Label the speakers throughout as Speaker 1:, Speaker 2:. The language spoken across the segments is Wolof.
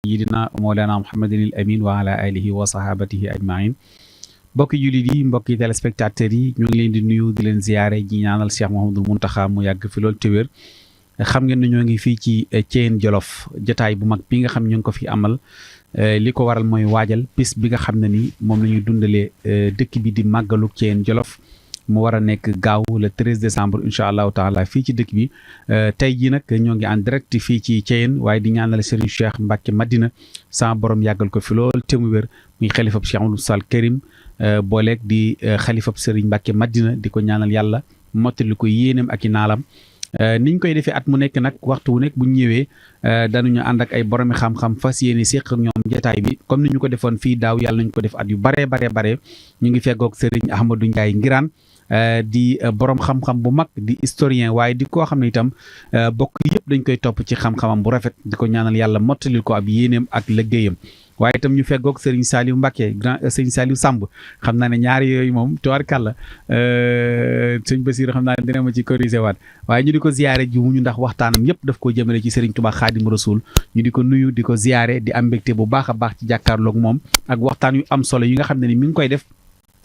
Speaker 1: sayyidina mawlana muhammadin al amin wa ala alihi wa sahabatihi ajmain mbokki jullit yi mbokki téléspectateurs yi ñu ngi leen di nuyu di leen ziyaare ji ñaanal Cheikh Mouhamadul Mountakha mu yàgg fi loolu te wér xam ngeen ne ñoo ngi fii ci Thièyène Jolof jotaay bu mag bi nga xam ñu ngi ko fi amal li ko waral mooy waajal bis bi nga xam ne ni moom la ñuy dundalee dëkk bi di màggalu Thièyène Jolof mu war a nekk gaaw le 13 décembre incha allahu taala fii ci dëkk bi tey jii nag ñoo ngi en direct fii ci Thièyène waaye di ñaanal Serigne Cheikh Mbacke Madina sama borom yàggal ko fi lool te mu wér muy xalifab Cheikh Amadou Sall Karim booleeg di xalifab Serigne Mbacke Madina di ko ñaanal yàlla mottali ko yéeneem ak i naalam niñ koy defee at mu nekk nag waxtu wu nekk bu ñu ñëwee dañuñu ànd ak ay boromi xam-xam fas yéene séq ak ñoom jotaay bi comme ni ñu ko defoon fii daaw yàlla nañu ko def at yu bare ñu ngi feggoog Serigne Ahmadou Ndiaye Ngiraan di borom xam-xam bu mag di historien waaye di koo xam ne itam bokk yëpp dañ koy topp ci xam-xamam bu rafet di ko ñaanal yàlla mottalil ko ab yéeneem ak liggéeyam waaye itam ñu feggoog Serigne Saliou Mbacké grand Serigne Saliou Samb xam naa ne ñaari yooyu moom tubaarkàlla sëñ Basiir xam naa ne dina ma ci corrigé waat waaye ñu di ko ziyaare ji wuñu ndax waxtaanam yëpp daf koo jëmale ci Serigne Touba Khadim Rasoul ñu di ko nuyu di ko ziyaare di am mbégte bu baax a baax ci jàkkaarloog moom ak waxtaan yu am solo yi nga xam ne ni mi ngi koy def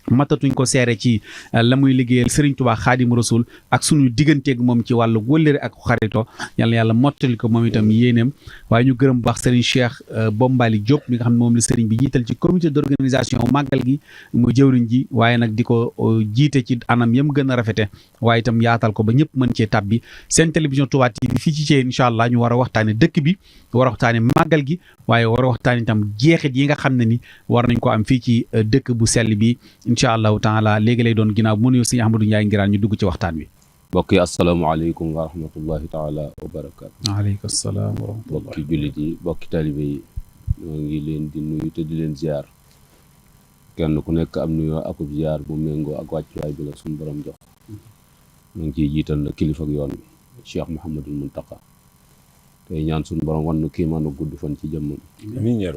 Speaker 1: matatuñ ko seere ci la muy liggéeyal Serigne Touba Khadim Rasoul ak suñu digganteeg moom ci wàllu wëllëre ak xarito yàlla mottali ko moom itam yéeneem waaye ñu gërëm bu baax Serigne Cheikh Bombali Diop mi nga xam ne moom la Serigne bi jiital ci comité d'organisation màggal gi mu jëwriñ ji waaye nag di ko jiite ci anam yam gën a rafete waaye itam yaatal ko ba ñëpp mën cee tabbi seen télévision Touba TV fii ci Thièyène incha allah ñu war a waxtaane dëkk bi war a waxtaane màggal gi waaye war a waxtaane itam jeexit yi nga xam ne ni war nañ ko am fii ci dëkk bu sell bi incha allahu taala léegi lay doon ginnaaw mu nuyu sëñ Ahmadou Ndiaye Ngiraan ñu dugg ci waxtaan wi.
Speaker 2: mbokk yi asalaamaaleykum wa rahmatullahi taala wa barakaatu.
Speaker 1: waaleykum salaam wa rahmatulah.
Speaker 2: mbokki jullit yi mbokki talibe yi ñoo ngi leen di nuyu te di leen ziar kenn ku nekk am nuyoo akub ziar bu méngoo ak wàccuwaay bi la suñu borom jox ñu ngi ciy jiital na kilifa ak yoon bi Cheikh Mouhamadul Mountakha tey ñaan suñu borom wan nu kii mën a gudd fan ci jëmmam.
Speaker 3: amiin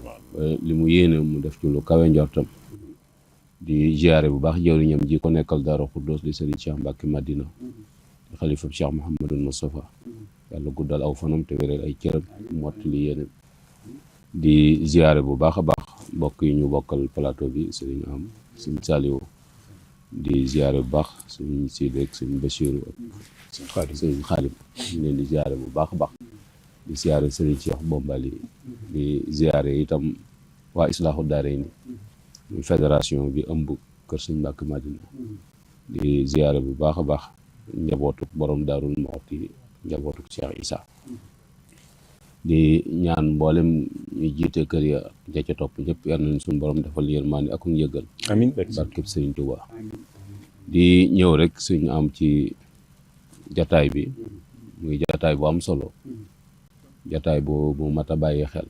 Speaker 2: li mu yéene mu def ci lu kawe njortam. di ziare bu baax jëwriñam ji ko nekkal Daaru Xuddoos di Serigne Cheikh Mbacke Madina di xalifab Cheikh Mouhamadul Moustapha yàlla guddal aw fanam te wéral ay cëram mottali yéene di ziare bu baax a baax mbokk yi ñu bokkal plateau bi Serigne am Serigne Saliou di ziare bu baax Serigne Sidi ak Serigne Bachirou ak Serigne Khadim ñu leen di ziare bu baax a baax di ziare Serigne Cheikh Bombali di ziare itam waa Islaahu Daarayni muy fédération bi ëmb kër Sëñ Mbàkke Madina di ziyaare bu baax a baax njabootuk borom Daarul Muxti njabootuk Cheikh Issa di ñaan mboolem ñu jiite kër ya ja ca topp ñëpp yal nañ suñu borom defal yërmande ak njëggal
Speaker 3: amiin
Speaker 2: barkeb Sëriñ Tuubaa di ñëw rek suñu am ci jataay bi muy jataay bu am solo jataay bu mat a bàyyi xel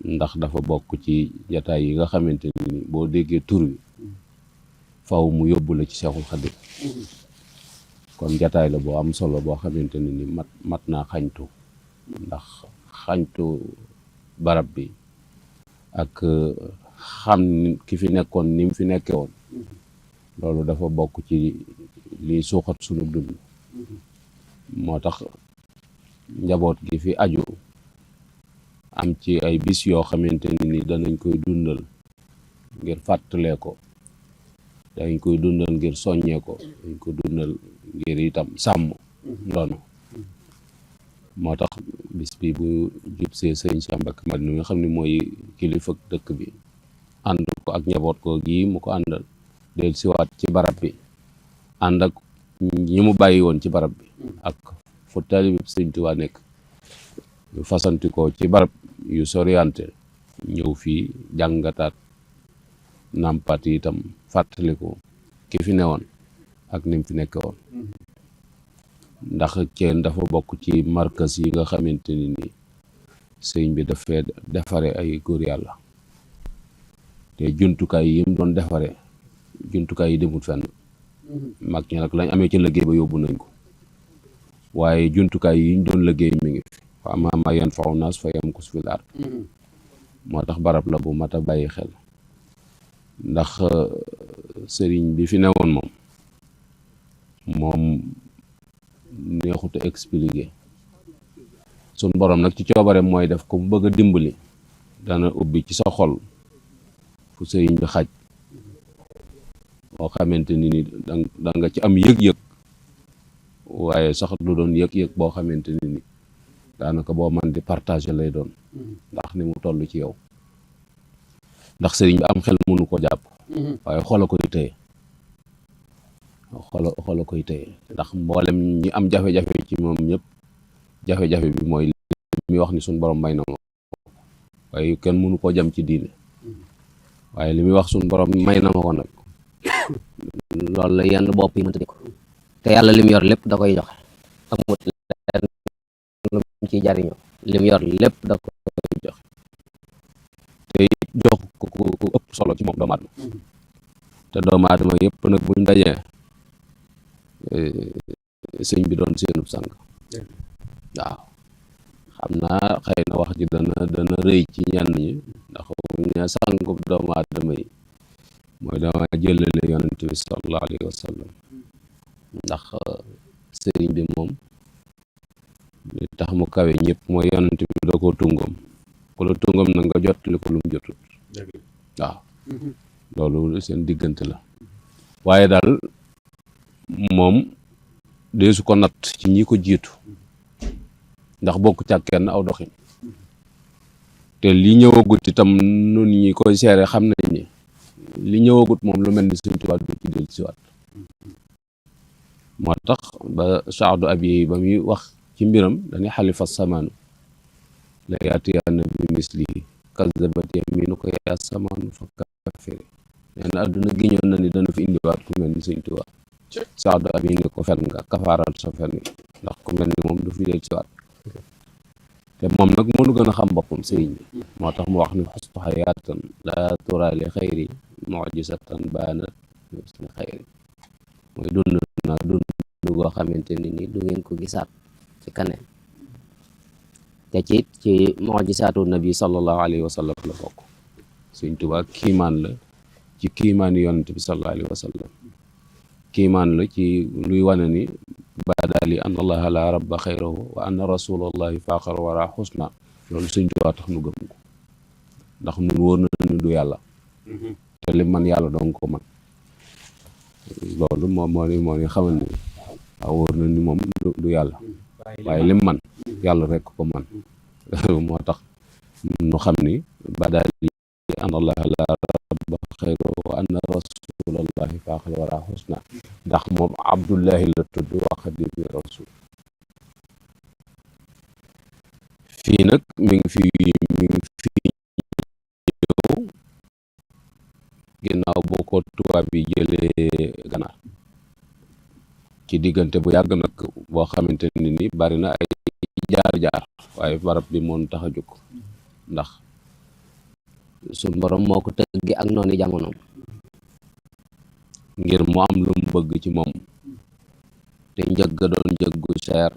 Speaker 2: ndax dafa bokk ci jataay yi nga xamante ni boo déggee tur wi faw mu yóbbu la ci Seexul Xadiim kon jataay la boo am solo boo xamante ni mat naa xañtu ndax xañtu barab bi ak xam ki fi nekkoon ni mu fi nekke woon loolu dafa bokk ci li suuxat sunu dund moo tax njaboot gi fi aju am ci ay bis yoo xamante ni danañ koy dundal ngir fàttalee ko dañ koy dundal ngir soññee ko dañ ko dundal ngir itam sàmm ndono moo tax bis bi bu jub see sëñ Cheikh Mbacke Madina nga xam ne mooy kilifa dëkk bi ànd ko ak njaboot ko gii mu ko àndal del siwaat ci barab bi ànd ak ñi mu bàyyi woon ci barab bi ak fu taalibe bi Sëñ Tuubaa nekk ñu fasanti ko ci barab yu soriante ñëw fii jàngataat nàmpat itam fàttaliku ki fi newoon ak ni mu fi nekke woon ndax Thièyène dafa bokk ci markas yi nga xamante ni sëñ bi dafee defare ay góor yàlla te jumtukaay yi mu doon defare jumtukaay yi demul fenn mag ñi nag lañ amee ci liggéey ba yóbbu nañ ko waaye jumtukaay yi ñu doon liggéey mi ngi fi wa ammaa maa yanfa'u naas fa yamkusu fil ard moo tax barab la bu mat a bàyyi xel ndax sëriñ bi fi newoon moom neexut a expliquer sun borom nag ci coobareem mooy def ko mu bëgg a dimbali dana ubbi ci sa xol fu sëriñ bi xaj boo xamante ni da nga ci am yëg-yëg waaye sax du doon yëg-yëg boo xamante ni daanaka boo man di partager lay doon ndax ni mu toll ci yow ndax sëriñ bi am xel mënu ko jàpp waaye xoola koy téye xoola koy téye ndax mboolem ñi am jafe-jafe ci moom ñëpp jafe-jafe bi mooy li muy wax ni suñ borom may na ma waaye kenn mënu koo jam ci diine waaye li muy wax suñ borom may na ma ko nag
Speaker 3: loolu la yenn bopp yi mënta di ko te yàlla lim yor lépp da koy joxe amut lenn lu mu ciy jariñoo lim yor lépp da koy joxe
Speaker 2: te jox ku ëpp solo ci moom doomu aadama te doomu aadama yëpp nag buñ dajee sëñ bi doon seenub sang waaw xam naa xëy na wax ji dana rëy ci ñenn ñi ndax buñ ne sangub doomu aadama yi mooy dama jëlale yonent bi sallallahu alayhi wa sallam ndax sëriñ bi moom li tax mu kawe ñëpp mooy yonent bi da ko tungam ku la tungam na nga jottali ko lu mu jotut waaw loolu seen diggante la waaye daal moom deesu ko natt ci ñi ko jiitu ndax bokk ca kenn aw doxin te li ñëwagut itam nun ñi koy seere xam nañ ni li ñëwagut moom lu mel ni Sëñ Tuubaa du ci del siwaat moo tax ba saadu abi ba muy wax ci mbiram dañuy xalifa samaanu la yaatiyanna bi mislihi kazabat yaminu ko yaa samaanu fa kafiri nee na àdduna giñoon na ni dana fi indiwaat ku mel ni Sëñ Tuubaa saadu abi ni ko fen nga kafaaral sa fen yi ndax ku mel ni moom du fi del siwaat te moom nag mënu gën a xam boppam sëriñ bi moo tax mu wax ni xustu xayaatan laa turaali xayri mujisatan baanat misli xayri mooy dund naa dund goo xamante ni du ngeen ko gisaat ci kaneen te ci mujisaatu nabi sallallahu alayhi wa sallam la bokk Sëñ Tuubaa kiimaan la ci kiimaani yonent bi sallallahu alayhi wa sallam kiimaan la ci luy wane ni baadaali an allaha la rabba xayrahu wa anna rasulallahi faaxar wara xusna loolu Sëñ Tuubaa tax nu gëm ko ndax nun wóor na ni du yàlla te li man yàlla doon ko man loolu moo ni xamal ni waaw wóor na ni moom du yàlla waaye lim man yàlla rek ko man moo tax nu xam ni baadaali an allaha la rabba xayrahu wa anna rasulallahi faaxar wara xusna ndax moom abdullahi la tudd wa xadimi rasul fii nag mi ngi fi ñëw ginnaaw boo ko tubaab bi jëlee Gànnaar ci diggante bu yàgg nag boo xamante ni bari na ay jaar-jaar waaye barab bi moon tax a jóg ndax
Speaker 3: suñ borom moo ko tëggi ak noonu jamonoom
Speaker 2: ngir mu am lu mu bëgg ci moom te njëg ga doon njëg gu seer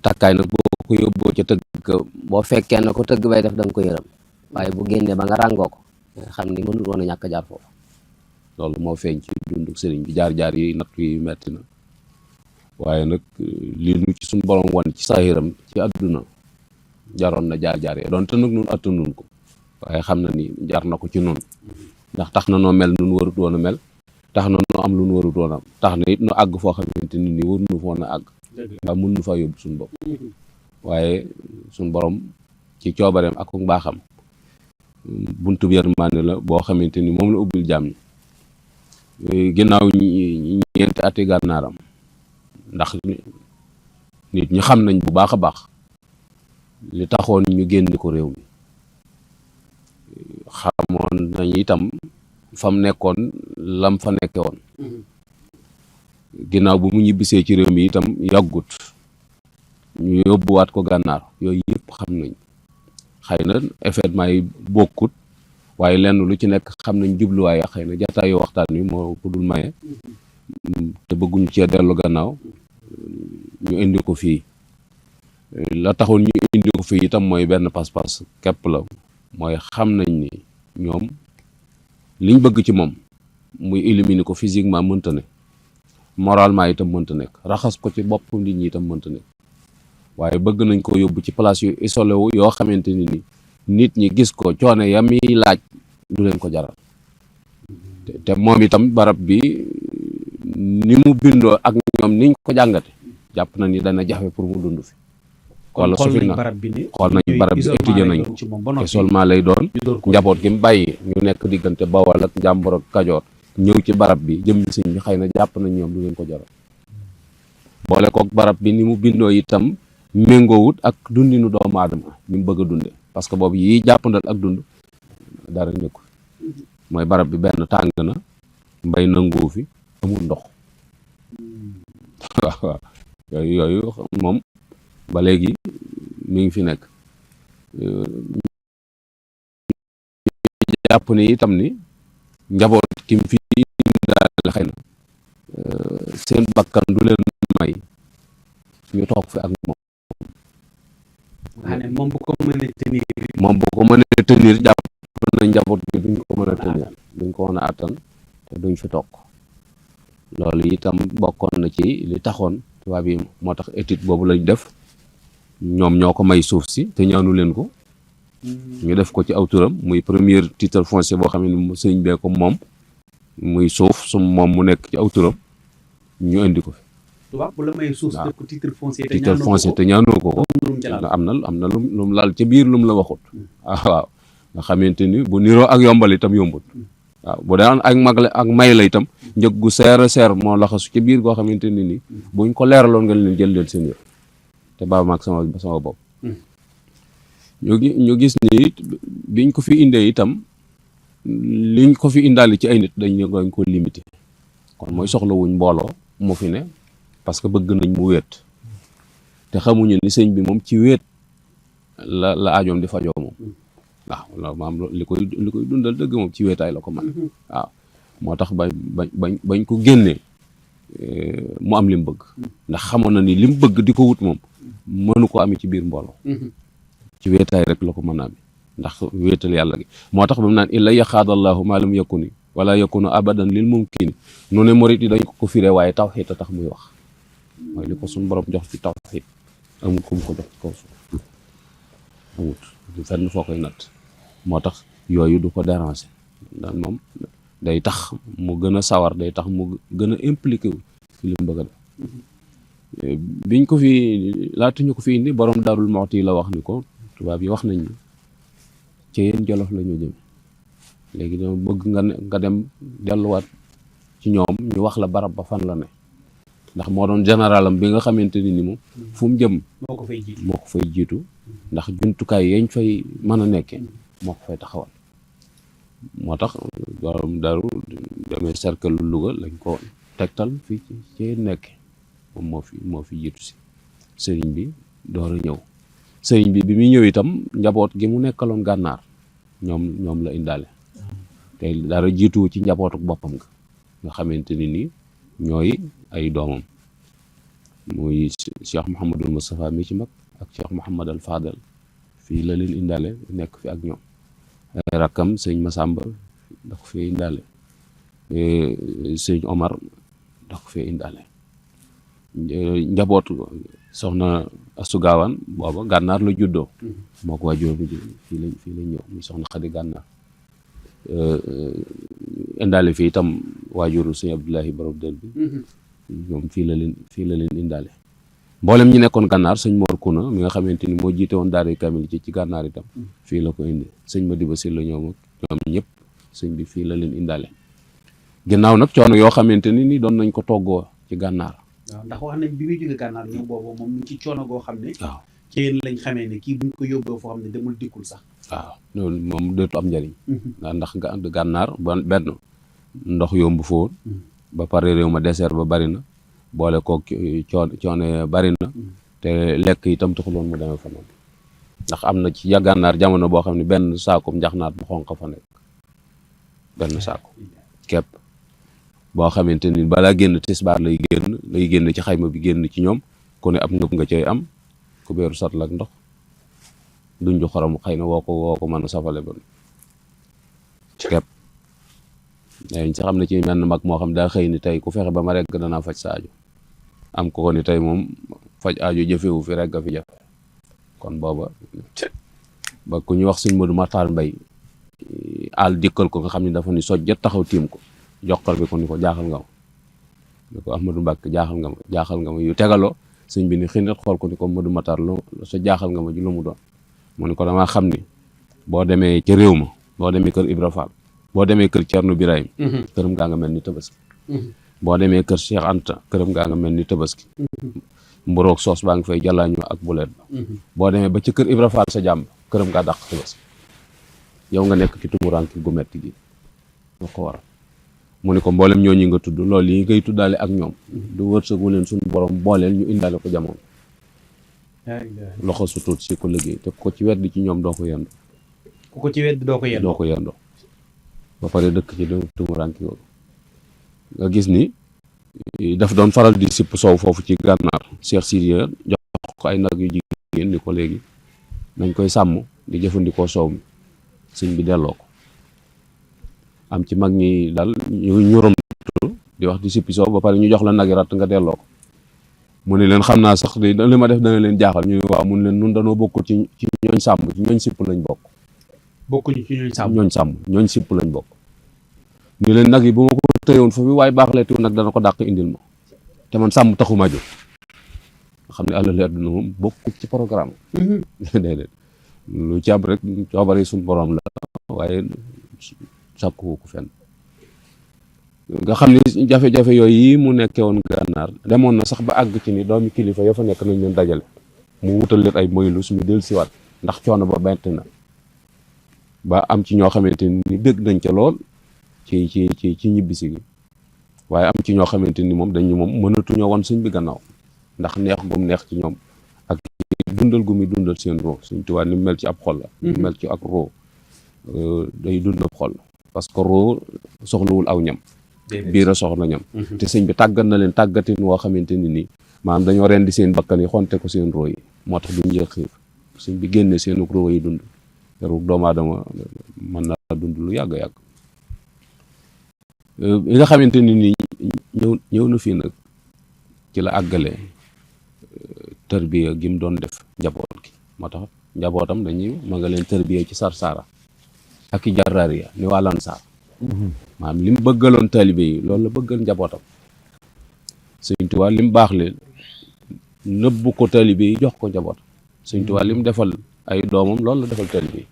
Speaker 2: takkaay nag boo ko yóbboo ca tëgg
Speaker 3: boo fekkee na ko tëgg bay def da nga ko yërëm waaye bu génnee ba nga ràngoo ko nga xam ni mënul woon a ñàkk jaar foofu
Speaker 2: loolu moo feeñ ci dundu sëriñ bi jaar-jaar yi natt yi metti na waaye nag li nu ci suñ borom wan ci sahiram ci àdduna jaroon na jaar-jaar yi doonte nag nun attanun ko waaye xam na ni jar na ko ci noonu ndax tax na noo mel nun warut woon a mel tax na noo am lu nu warut woon a am tax na it nu àgg foo xamante ni war nu foon a àgg waaye mun nu faa yóbbu suñ bopp waaye suñ borom ci coobareem ak mbaaxam buntu bi yërmande la boo xamante ni moom la ubbil jaam ñi ginnaaw ñeenti ati gànnaaram ndax nit ñi xam nañ bu baax a baax li taxoon ñu génn ko réew mi xamoon nañ itam fam nekkoon lam fa nekke woon ginnaaw bu mu ñibbisee ci réew mi itam yàggut ñu yóbbuwaat ko gànnaar yooyu yëpp xam nañ xëy na événement yi bokkut waaye lenn lu ci nekk xam nañ jubluwaay xëy na jataayu waxtaan wi moo ko dul maye te bëgguñu cee dellu gannaaw ñu indi ko fii la taxoon ñu indi ko fii itam mooy benn pas-pas képp la mooy xam nañ ni ñoom liñ bëgg ci moom muy éliminer ko physiquement mënta ne moralement itam mënta nekk raxas ko ci bopp nit ñi itam mënta nekk waaye bëgg nañ ko yóbbu ci place yu isolé wu yoo xamante ni nit ñi gis ko coono ya muy laaj du leen ko jaral te moom itam barab bi ni mu bindoo ak ñoom niñ ko jàngate jàpp na ni dana jafe pour mu dund fi wala su fi na xool nañ barab bi étudié nañ ko isolement lay doon njaboot gi mu bàyyi ñu nekk diggante Bawol ak Njàmbur ak Kajoor ñëw ci barab bi jëm sëñ bi xëy na jàpp nañ ñoom du leen ko jaral boole kook barab bi ni mu bindoo itam méngoowut ak dundinu doomu aadama ni mu bëgg a dunde parce que boobu yi jàppandal ak dund dara nekku mooy barab bi benn tàng na mbay nangoo fi amul ndox waaw yooyu moom ba léegi mi ngi fi nekk jàpp ni itam ni njaboot ki mu fi daal xëy na seen bakkan du leen may ñu toog fi ak moom
Speaker 1: moom bu ko mënee tenir
Speaker 2: jàpp na njaboot bi duñ ko mën a tenir duñ ko mën a attan te duñ fi toog loolu itam bokkoon na ci li taxoon tubaab yi moo tax étude boobu lañ def ñoom ñoo ko may suuf si te ñaanu leen ko ñu def ko ci aw turam muy premier titre foncier boo xam ne sëñ bee ko moom muy suuf su moom mu nekk ci aw turam ñu indi ko fi.
Speaker 1: tubaab bu la may suuf si def ko titre foncier
Speaker 2: te ñaanoo ko am na lum laal ca biir lum la waxut waaw nga xamante ni bu niroo ak yombal itam yombut waaw bu daan ak magale ak may la itam njëg gu seer a seer moo laxasu ca biir goo xamante ni buñ ko leeraloon nga leen jël leen seen yëf te baaba maag sama bopp ñu gis ni biñ ko fi indee itam liñ ko fi indaale ci ay nit dañ ko limité kon mooy soxlawuñ mbooloo mu fi ne parce que bëgg nañ mu wéet te xamuñu ni sëñ bi moom ci wéet la aajoom di fajoo moom waaw loolu maam li koy dundal dëgg moom ci wéetaay la ko man waaw moo tax bañ ko génnee mu am li mu bëgg ndax xamoon na ni li mu bëgg di ko wut moom mënu ko amee ci biir mbooloo ci wéetaay rek la ko mën a amee ndax wéetal yàlla gi moo tax ba mu naan illa yaxaadallahu maa lam yakuni wala yakunu abadan lil mumkini nu ne murit yi dañ ko firee waaye tawxiid a tax muy wax mooy li ko suñu borom jox ci tawxiid amul ku mu ko jox ci kaw suuf amut du fenn foo koy natt moo tax yooyu du ko déranger ndax moom day tax mu gën a sawar day tax mu gën a impliqué wu ci li mu bëgg a def biñ ko fi laata ñu ko fi indi borom Daarul Muxti la wax ni ko tubaab yi wax nañ ni ci yéen Jolof la ñu jëm léegi dama bëgg nga dem delluwaat ci ñoom ñu wax la barab ba fan la ne ndax moo doon généralam bi nga xamante ni moom fu mu jëm moo ko fay jiitu ndax jumtukaay yañ fay mën a nekke moo ko fay taxawal moo tax borom Daaru demee cercle Louga lañ ko tegtal fii ci nekke moom moo fi jiitu si sëriñ bi door a ñëw sëriñ bi muy ñëw itam njaboot gi mu nekkaloon gànnaar ñoom la indaale te dara jiitu ci njabootuk boppam nga xamante ni ñooy ay doomam muy Cheikh Mouhamadul Moustapha mi ci mag ak Cheikh Mouhamad al Fadel fii la leen indaale nekk fi ak ñoom ay rakkam sëñ Massamba da ko fee indaale sëñ Omar da ko fee indaale njaboot soxna Astu Gaawaan booba gànnaar la juddoo moo ko waajur bi fii lañ ñëw muy soxna Xadi gànnaar indaale fii itam waajuru sëñ Abdoulahi borom dër bi ñoom fii la leen indaale mboolem ñi nekkoon gànnaar sëñ Mor Kuna mi nga xamante ni moo jiite woon daara kamil ci gànnaar itam fii la ko indi sëñ Madiba Sylla ñoom ñëpp sëñ bi fii la leen indaale ginnaaw nag coono yoo xamante ni doon nañ ko toggoo ci gànnaar
Speaker 1: waaw ndax wax nañ bi muy jóge gànnaar ñëw boobu moom mi ci coono goo xam ne
Speaker 2: waaw
Speaker 1: ci yéen lañ xamee ne kii buñ ko yóbboo foo xam ne demul dikkul sax
Speaker 2: waaw loolu moom dootu am njëriñ ndax gànnaar benn ndox yomb fóot ba pare réew ma désert ba bari na boole koog coone bari na te lekk itam taxuloon mu demee fa noonu ndax am na ci gànnaar jamono boo xam ne benn saako njaxnaat bu xonq fa nekk benn saako képp boo xamante ni balaa génn tisbaar lay génn ci xayma bi génn ci ñoom ku ne ab ngëb nga cay am ku beeru satl ak ndox duñ ju xorom xëy na woo ko mën a safale ba képp dañ sax am na ci menn mag moo xam daa xëy ni tey ku fexe ba ma rekk danaa faj sa aajo am ko ni tey moom faj aajo jëfewu fi rek a fi jafe kon booba ba ku ñuy wax sëñ Modou Matar Mbay àll dikkal ko nga xam ne dafa ni soj jot taxaw tiim ko joxal bi ko ni ko jaaxal nga ma ni ko Ahmadou Mbàkke jaaxal nga ma yu tegaloo sëñ bi ni xinat xool ko ni ko Modou Matar lu sa jaaxal nga ma ji lu mu doon mu ni ko damaa xam ni boo demee ca réew ma boo demee kër Ibra Fall boo demee kër Cerno Birahim këram gaa nga mel ni tabaski boo demee kër Cheikh Anta këram gaa nga mel ni tabaski mburoog soos baa ngi fay jàllaañu ak buleet ba boo demee ba ci kër Ibra Fall sa jàmb këram gaa dàq tabaski yow nga nekk ci tumuraanke gu metti gi moo ko waral mu ni ko mboolem ñooñu nga tudd loolu yi ngay tuddaale ak ñoom du wërsëg wu leen suñu borom booleel ñu indaale ko jamono loxo su tuut si ko liggéey te ko ci wedd ci ñoom doo ko yendoo
Speaker 1: ku ko ci wedd doo ko yendoo
Speaker 2: ba pare dëkk ci tumuraanke googu nga gis ni daf doon faral di sipp soow foofu ci gànnaar Cheikh Sidiya jox ko ay nag yu jigéen ni ko léegi nañ koy sàmm di jëfandikoo soow mi sëñ bi delloo ko am ci mag ñi daal ñu romtu di wax di sippi soow ba pare ñu jox la nag yi ratt nga delloo ko mu ne leen xam naa sax li ma def dana leen jaaxal ñu waaw mun leen nun danoo bokkul ci ñooñ sàmm ci ñooñ sipp lañ bokk
Speaker 1: bokkuñu ci
Speaker 2: ñooñ sipp lañ bokk ni leen nag yi bu ma ko tëyoon foofu waaye baax leetiw nag dana ko dàq indil ma te man sàmm taxuma jóg nga xam ne àlali àdduna moom bokkul ci programme déedéet lu ci am rek coobare suñu borom la waaye sàkku ko fenn nga xam ne jafe-jafe yooyu yi mu nekkee woon gànnaar demoon na sax ba àgg ci ni doomi kilifa ya fa nekk nañ leen dajale mu wutal leen ay moylu suñu del siwaat ndax coono ba bent na ba am ci ñoo xamante ni dëgg nañ ca lool ci ñibbisi gi waaye am ci ñoo xamante ni moom dañu moom mënatuñoo wan sëñ bi gannaaw ndax neex gum neex ci ñoom ak dundal gu muy dundal seen roo Sëñ Tuubaa ni mel ci ab xol la ni mel ci ak roo day dund ab xol parce que roo soxlawul aw ñam biir a soxla ñam te sëñ bi tàggat na leen tàggatin woo xamante ni nii maanaam dañoo rendi seen bakkan yi xonte ko seen roo yi moo tax duñ yëg xiif sëñ bi génne seen roo yi dund yarug doomu aadama mën naa dund lu yàgg-yàgg yi nga xamante ni nii ñëw na fii nag ci la àggale tërbiya gi mu doon def njaboot gi moo tax njabootam dañuy ma nga leen tërbiya ci Sarsara ak i Jarraariya ni waa Lansaar maanaam li mu bëggaloon taalibe yi loolu la bëggal njabootam Sëñ Tuubaa li mu baax leen nëbbu ko taalibe yi jox ko njabootam Sëñ Tuubaa li mu defal ay doomam loolu la defal taalibe yi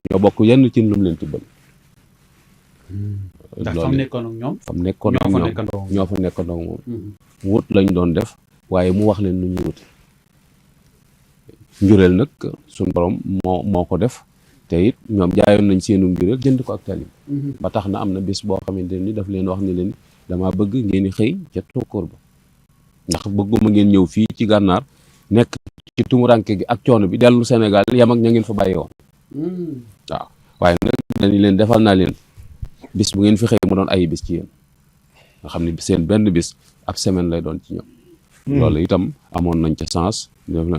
Speaker 2: ñoo bokk yenn ci lu mu leen tibbal
Speaker 1: ndax fa mu nekkoon ak ñoom
Speaker 2: ñoo fa nekkoon ak moom wut lañ doon def waaye mu wax leen nu ñuy wuti njureel nag suñ borom moo ko def te it ñoom jaayoon nañ seenu njureel jënd ko ak taalibe ba tax na am na bis boo xamante ni daf leen wax ni leen dama bëgg ngeen di xëy ca tokkoor ba ndax bëgguma ngeen ñëw fii ci gànnaar nekk ci tumuranke gi ak coono bi dellu Sénégal yam ak ña ngeen fa bàyyi woon waaw waaye nag dañu leen defal naa leen bis bu ngeen fi xëy mu doon ay bis ci yéen nga xam ne seen benn bis ab semaine lay doon ci ñoom loolu itam amoon nañ ca sens def na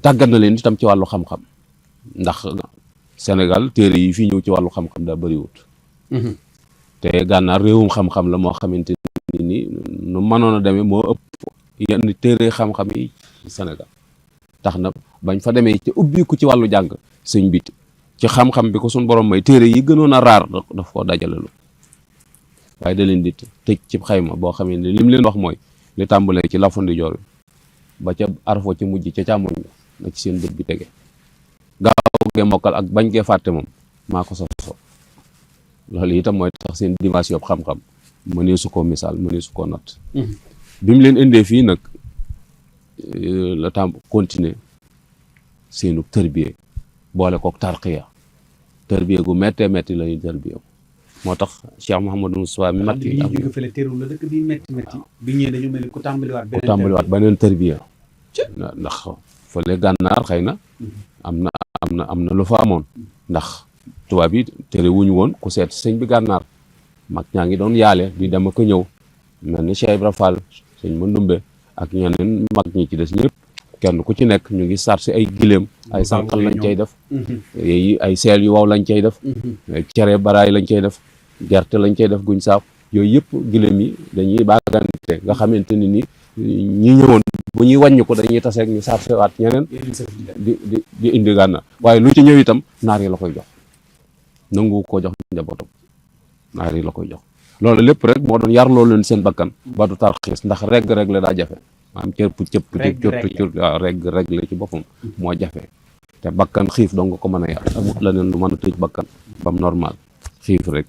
Speaker 2: tàggat na leen itam ci wàllu xam-xam ndax Sénégal téere yi fii ñëw ci wàllu xam-xam daa bëriwut te gànnaar réewum xam-xam la moo xamante ni nu mënoon a demee moo ëpp yenn téere xam-xam yi ci Sénégal tax na bañ fa demee ci ubbiku ci wàllu jàng sëñ bi ci xam-xam bi ko suñ borom may téere yi gënoon a raar daf koo dajalelu waaye da leen di tëj ci xayma boo xamee ne li mu leen wax mooy li tàmbalee ci lafu ndijoor bi ba ca arfo ci mujj ca càmmoñ bi na ci seen bët bi tege gaaw gee mokkal ak bañ gee fàtte moom maa ko soso loolu itam mooy tax seen dimension xam-xam mënee su koo misaal mënee su koo natt bi mu leen indee fii nag la continuer seenu tërbiye boole kook tarqiya tërbiye gu méttee métti la ñuy tërbiye moo tax Cheikh Mouhamadou Moustapha mi mat yi
Speaker 1: jóge fële teerul la dëkk bi métti bi ñëwee dañu mel ni ku
Speaker 2: tàmbaliwaat beneen tërbiye ndax fële gànnaar xëy na am na lu fa amoon ndax tubaab yi tere wuñu woon ku seet sëñ bi gànnaar mag ñaa ngi doon yaale di dem ak ñëw mel ni Cheikh Ibra Fall sëñ Mandumbe ak ñeneen mag ñi ci des ñëpp kenn ku ci nekk ñu ngi sarsi ay giléem ay sànqal lañ cay def ay seel yu wow lañ cay def cere baraay lañ cay def gerte lañ cay def guñ saaf yooyu yëpp giléem yi dañuy baagante nga xamante ni ñi ñëwoon bu ñuy wàññi ko dañuy taseeg ñu sarsewaat ñeneen di indi gànnaar waaye lu ci ñëw itam naar yi la koy jox nangu ko jox njabootam naar yi la koy jox loolu lépp rek moo doon yar loolu leen seen bakkan ba du tarxiis ndax regg la daa jafe maanaam cërp cëpp cur waaw regg la ci boppam moo jafe te bakkan xiif dong nga ko mën a yar amut la neen lu mën a tëj bakkan bam normal xiif rek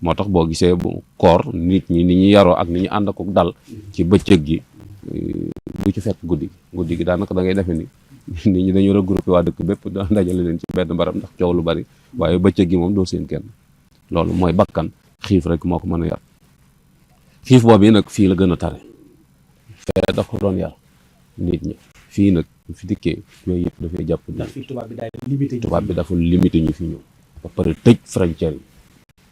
Speaker 2: moo tax boo gisee bu koor nit ñi ni ñu yaroo ak ni ñu ànd ak dal ci bëccëg gi du ci fekk guddi gi daanaka da ngay defe ni nit ñi dañu regroupé waa dëkk bépp dajale leen ci benn barab ndax coow lu bari waaye bëccëg gi moom doo seen kenn loolu mooy bakkan xiif rek moo ko mën a yar xiif boobu nag fii la gën a tare fee daf ko doon yar nit ñi fii nag fi dikkee yooyu yëpp dafay jàpp tubaab bi dafa limité ñu fi ñëw ba pare tëj frontière yi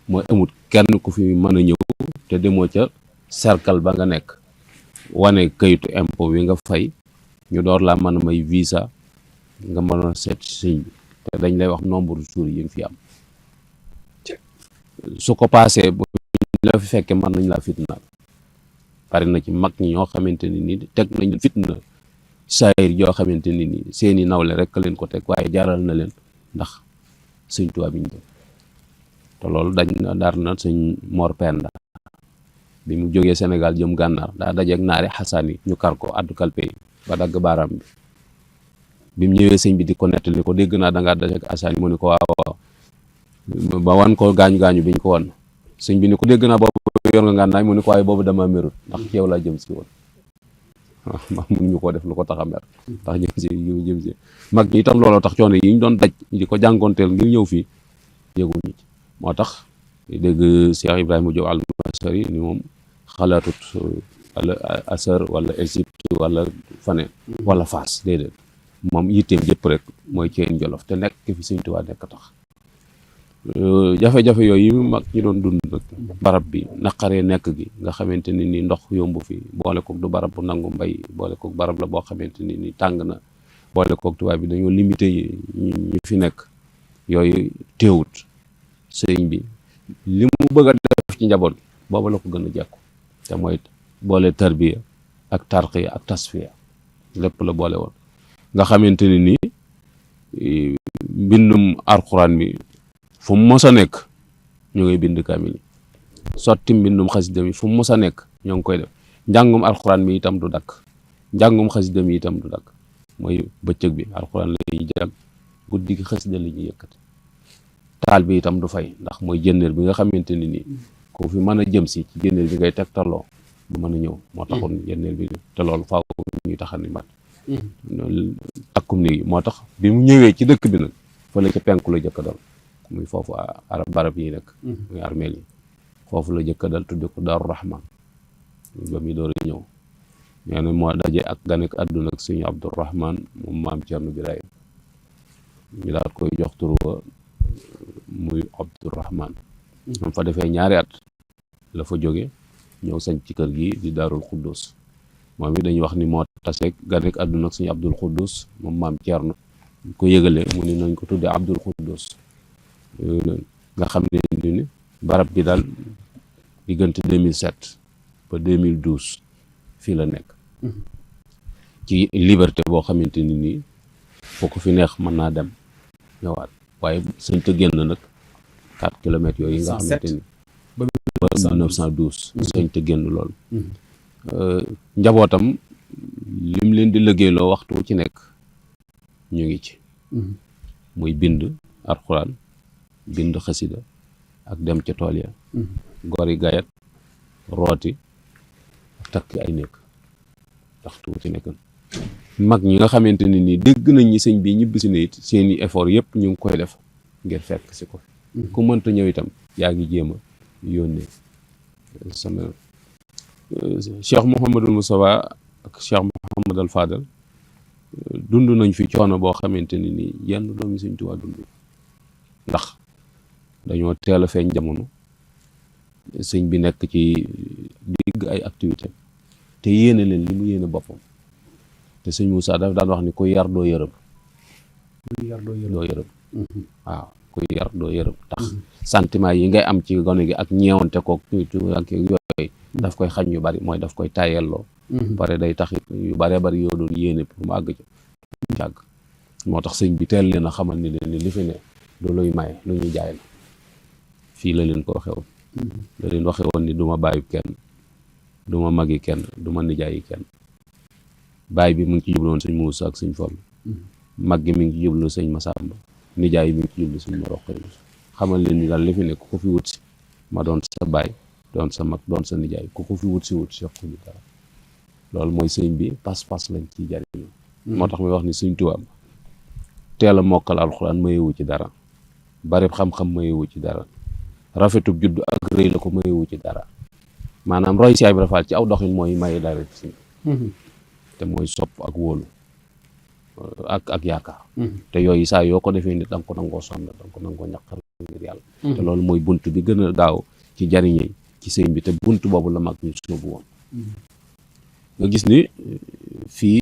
Speaker 2: mooy amut kenn ku fi mën a ñëw te demoo ca cercle ba nga nekk wane kayitu impôt wi nga fay ñu door laa mën a may visa nga mën a seet sëñ bi te dañ lay wax nombre de jours yi nga fi am su ko paasee bu la fi fekkee mën nañ laa fitnaal bari na ci mag ñi ñoo xamante ni nii teg nañ fitna saayir joo xamante ni nii seeni nawle rek leen ko teg waaye jaaral na leen ndax sëñ Tuubaa bi ñu dem te loolu dañ daar na sëñ Mor Penda bi mu jógee Sénégal jëm gànnaar daa dajeek naari xasaan yi ñu kar ko addu kalpe yi ba dagg baaraam bi mu ñëwee sëñ bi di ko nettali ko dégg naa dangaa dajeek xasaan yi mu ne ko waaw ba wan ko gaañu biñ ko wan sëñ bi ni ko dégg naa boobu yor nga ngànnaay mu ne ko waaye boobu dama merut ndax ci yow laa jëm si woon waaw maa mun ñu koo def lu ko tax a mer tax jëm si mag ñi itam looloo tax coono yi ñu doon daj di ko jànkoonteel ngir ñëw fii yëguñu ci moo tax dégg Cheikh Ibrahima Diop Almasari ni moom xalaatut wala Asar wala Égypte wala faneen wala Faas déedéet moom yitteem yëpp rek mooy Ceen Jolof te nekk fi Sëñ Tuubaa nekk tax jafe-jafe yooyu mag ñi doon dund nag barab bi naqaree nekk gi nga xamante ni ni ndox yomb fi boole kook du barab bu nangu mbay boole kook barab la boo xamante ni ni tàng na boole kook tubaab bi dañoo limité ñi fi nekk yooyu teewut sëriñ bi li mu bëgg a def ci njaboot booba la ko gën a jekku te mooy boole tarbiya ak tarqiya ak tasfiya lépp la boole woon nga xamante ni nii mbindum alxuraan mi fu mu mos a nekk ñu ngay bind kaamil yi sotti mbindum xasida mi fu mu mos a nekk ñoo ngi koy def njàngum alxuraan mi itam du dakk njàngum xasida mi itam du dakk mooy bëccëg bi alxuraan la ñuy jàng guddi gi xasida la ñuy yëkkati taal bi itam du fay ndax mooy jënneer bi nga xamante ni nii ku fi mën a jëm si ci jënneer bi ngay tegtaloo du mën a ñëw moo taxoon jënneer bi te loolu faaw ñuy taxani mat takkum nii moo tax bi mu ñëwee ci dëkk bi nag fële ca penku la jëkk dal muy foofu arab barab yi nekk muy armeel yi foofu la jëkk dal tudde ko Daaru Rahman ba muy door a ñëw nee na moo daje ak ganek àdduna ak sëñ Abdourahman moom maam Cerno Birahim ñu daal koy jox turu wa muy Abdourahman moom fa defee ñaari at la fa jóge ñëw sañ ci kër gi di Daarul Xuddus moom it dañuy wax ni moo taseeg ganek àdduna ak sëñ Abdul Xuddus moom maam Cerno ko yëgalee mu ni nañ ko tudde Abdul Xuddus nga xam ne ni barab bi daal diggante 2007 ba 2012 fii la nekk ci liberté boo xamante ni nii foo ko fi neex mën naa dem ñëwaat waaye sañ te génn nag 4 kilomètres yooyu nga xamante ni ba 1912 sañ te génn loolu njabootam lim leen di liggéeyloo waxtu ci nekk ñu ngi ci muy bind alxuraan bind xasida ak dem ca tool ya gori gayat rooti ak takk ay nekk waxtu ci nekk mag ñi nga xamante ne nii dégg nañ ñi sëñ bi ñibbisi na it seeni effort yëpp ñu ngi koy def ngir fekk si ko ku mënta ñëw itam yaa ngi jéem a yónnee sama Cheikh Mouhamadul Moustapha ak Cheikh Mouhamadul Fadal dund nañ fi coono boo xamante ni nii yenn doomi Sëñ Tuubaa dund ndax dañoo teel a feeñ jamono sëñ bi nekk ci digg ay activité te yéene leen li mu yéene boppam te sëñ Moussa daf daan wax ni ku yar doo yërëm waaw ku yar doo yërëm tax sentiment yi ngay am ci gone gi ak ñeewante kook ak yooyu daf koy xañ yu bari mooy daf koy tayelloo pare day taxit yu bare bari yoo doon yéene pour mu àgg ci àgg moo tax sëñ bi teel leen a xamal ni leen ni li fi ne du luy maye lu ñu jaay la fii la leen ko waxe woon la leen waxe woon ni du ma bàyyi kenn du ma magi kenn du ma nijaayi kenn baay bi mu ngi ci jubloon sëñ Muusa ak sëñ Fall mag gi mi ngi ci jublu sëñ Masamba nijaay mi ngi ci jublu sëñ Moroxee xamal leen ni daal li fi ne ku ko fi wut si ma doon sa baay doon sa mag doon sa nijaay ku ko fi wut si ko ñu dara loolu mooy sëñ bi pas-pas lañ ciy jariñu moo tax muy wax ni sëñ Tuubaa teel a mokkal alxuraan mayewu ci dara bari xam-xam mayewu ci dara rafetub judd ak rëy la ko mayewu ci dara maanaam roy si Ibra Fall ci aw doxin mooy maye dara ci te mooy sopp ak wóolu ak yaakaar te yooyu saa yoo ko defee nit danga ko nangoo sonn danga ko nangoo ñaqal ngir yàlla te loolu mooy bunt bi gën a gaaw ci jariñe ci sëñ bi te bunt boobu la mag ñu sóobu woon nga gis ni fii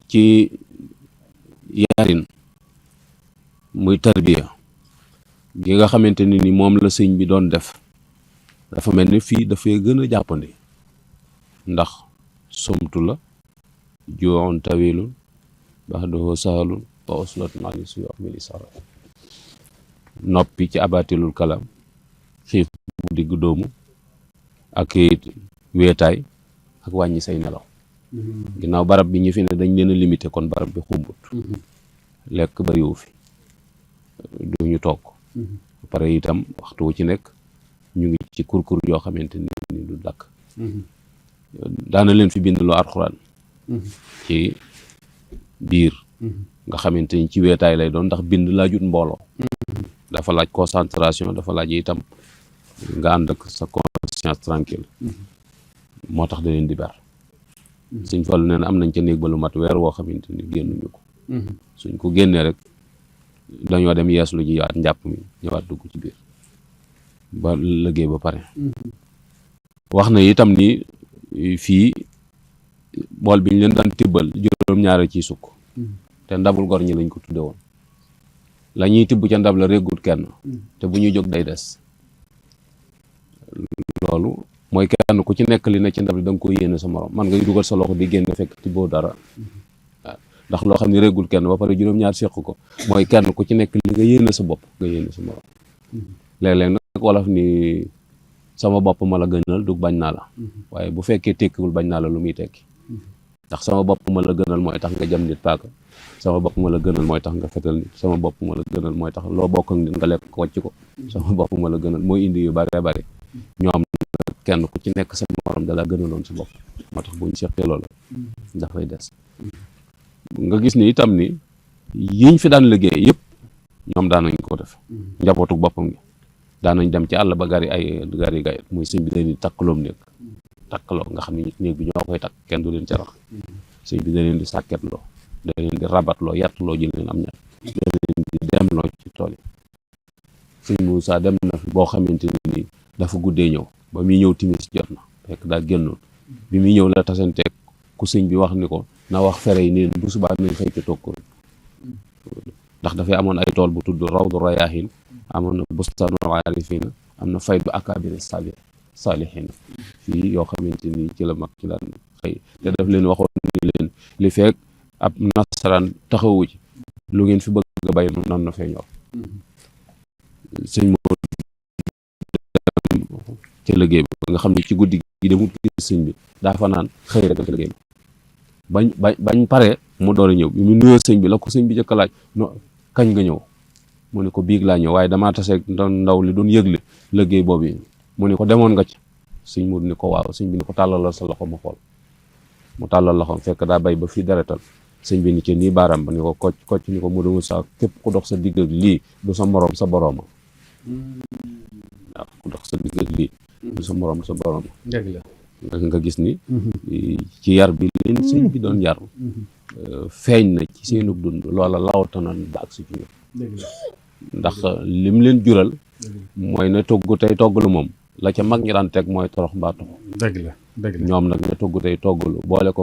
Speaker 2: ci yarin muy tarbiya gi nga xamante ni moom la sëñ bi doon def dafa mel ni fii dafay gën a jàppandi ndax somtu la juun tawilun baxdahu sahalun wa uslatun ani suyu mili sara noppi ci abatilul kalam xiif bu digg doomu ak weetaay ak wàññi say nelaw ginnaaw barab bi ñu fi ne dañ leen a limité kon barab bi xumbut lekk bariwu fi du ñu toog ba pare itam waxtu wu ci nekk ñu ngi ci kurkur yoo xamante ni du dakk daana leen fi bind loo alxuraan ci biir nga xamante ni ci weetaay lay doon ndax bind laajut mbooloo dafa laaj concentration dafa laaj itam nga ànd ak sa conscience tranquille moo tax da leen di ber suñ Fallu nee na am nañ ca néeg ba lu mat weer woo xamante ni génnuñu ko suñ ko génnee rek dañoo dem yees lu ji waat njàpp mi ñëwaat dugg ci biir ba liggéey ba pare wax na itam ni fii bool bi ñu leen daan tibbal juróom-ñaare ciy sukk te ndabul gor ñi lañ ko tudde woon la ñuy tibb ca ndab la réggut kenn te bu ñuy jóg day des loolu mooy kenn ku ci nekk li ne ci ndab li da nga ko yéene sa morom man ngay dugal sa loxo di génn fekk tibboo dara waaw ndax loo xam ne réggut kenn ba pare juróom-ñaar seq ko mooy kenn ku ci nekk li nga yéene sa bopp nga yéene sa morom léeg-léeg nag wolof ni sama bopp ma la gënal du bañ naa la waaye bu fekkee tekkiwul bañ naa la lu muy tekki ndax sama bopp ma la gënal mooy tax nga jam nit paaka sama bopp ma la gënal mooy tax nga fetal nit sama bopp ma la gënal mooy tax loo bokk ak nit nga lekk ko wàcc ko sama bopp ma la gënal mooy indi yu bare bare ñoom kenn ku ci nekk sa morom da la gënaloon sa bopp moo tax bu ñu seqee loola dafay des nga gis ni itam ni yiñ fi daan liggéey yëpp ñoom daan nañ ko def njabootu boppam gi daan nañ dem ci àll ba gari gay muy sëñ bi da leen di takkaloom néeg takkaloo nga xam ne néeg bi ñoo koy takk kenn du leen ca rax sëñ bi da leen di sàkketloo da leen di rabatloo yattloo ji leen am ñaar da leen di demloo ci tool yi sëñ Moussa dem na fi boo xamante ni dafa guddee ñëw ba muy ñëw timis jot na fekk daa génnoon bi muy ñëw la tasanteeg ku sëñ bi wax ni ko na wax fere yi neen bu subaa nañ xëy ci tokkoor ndax dafay amoon ay tool bu tudd Rawdu Rayaahin amoon na Bustaanul Aarifiina am na Faydu Akaabiri Saalihiina fii yoo xamante ni ci la mag ci daan xëy te daf leen waxoon ni leen li fekk ab nasaraan taxawu ci lu ngeen fi bëgg a bay nan na fee ñor sëñ moo ca liggéey ba nga xam ne ci guddi gi demut gis sëñ bi daa fa naan xëy rek ca liggéey ba bañ pare mu door a ñëw bi mu nuyoo sëñ bi la ko sëñ bi jëkk a laaj no kañ nga ñëw mu ne ko biig laa ñëw waaye damaa taseeg ndaw li doon yëgle liggéey boobu mu ne ko demoon nga ci sëñ mu ni ko waaw sëñ bi ni ko tàllalal sa loxo ma xool mu tàllal loxoom fekk daa bay ba fii deretal sëñ bi ni ci nii baaraam ba ni ko kocc ni ko mu demu sa képp ku dox sa digg ak lii du sa moroom sa borooma waaw ku dox sa digg ak lii du sa moroom sa borooma
Speaker 1: dëgg la
Speaker 2: nga gis ni ci yar bi leen sëñ bi doon yar feeñ na ci seenug dund loola lawtanan ba ak si ci ñoom ndax lim leen jural mooy ne togg tey toggalu moom la ca mag ñi daan teg mooy torox mbaa toxo
Speaker 1: dëgg la dëgg la
Speaker 2: ñoom nag ne togg tey toggalu boole ko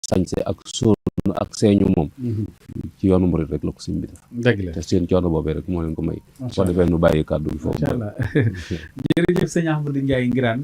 Speaker 2: sañse ak sóonu ak seeñu moom ci yoonu murit rek la ko sëñ bi def
Speaker 1: dëgg la
Speaker 2: te seen coono boobee rek moo leen ko may soo defee nu bàyyi kàddu gi foofu
Speaker 1: incha allah jërëjëf sëñ Ahmadou Ndiaye Nguirane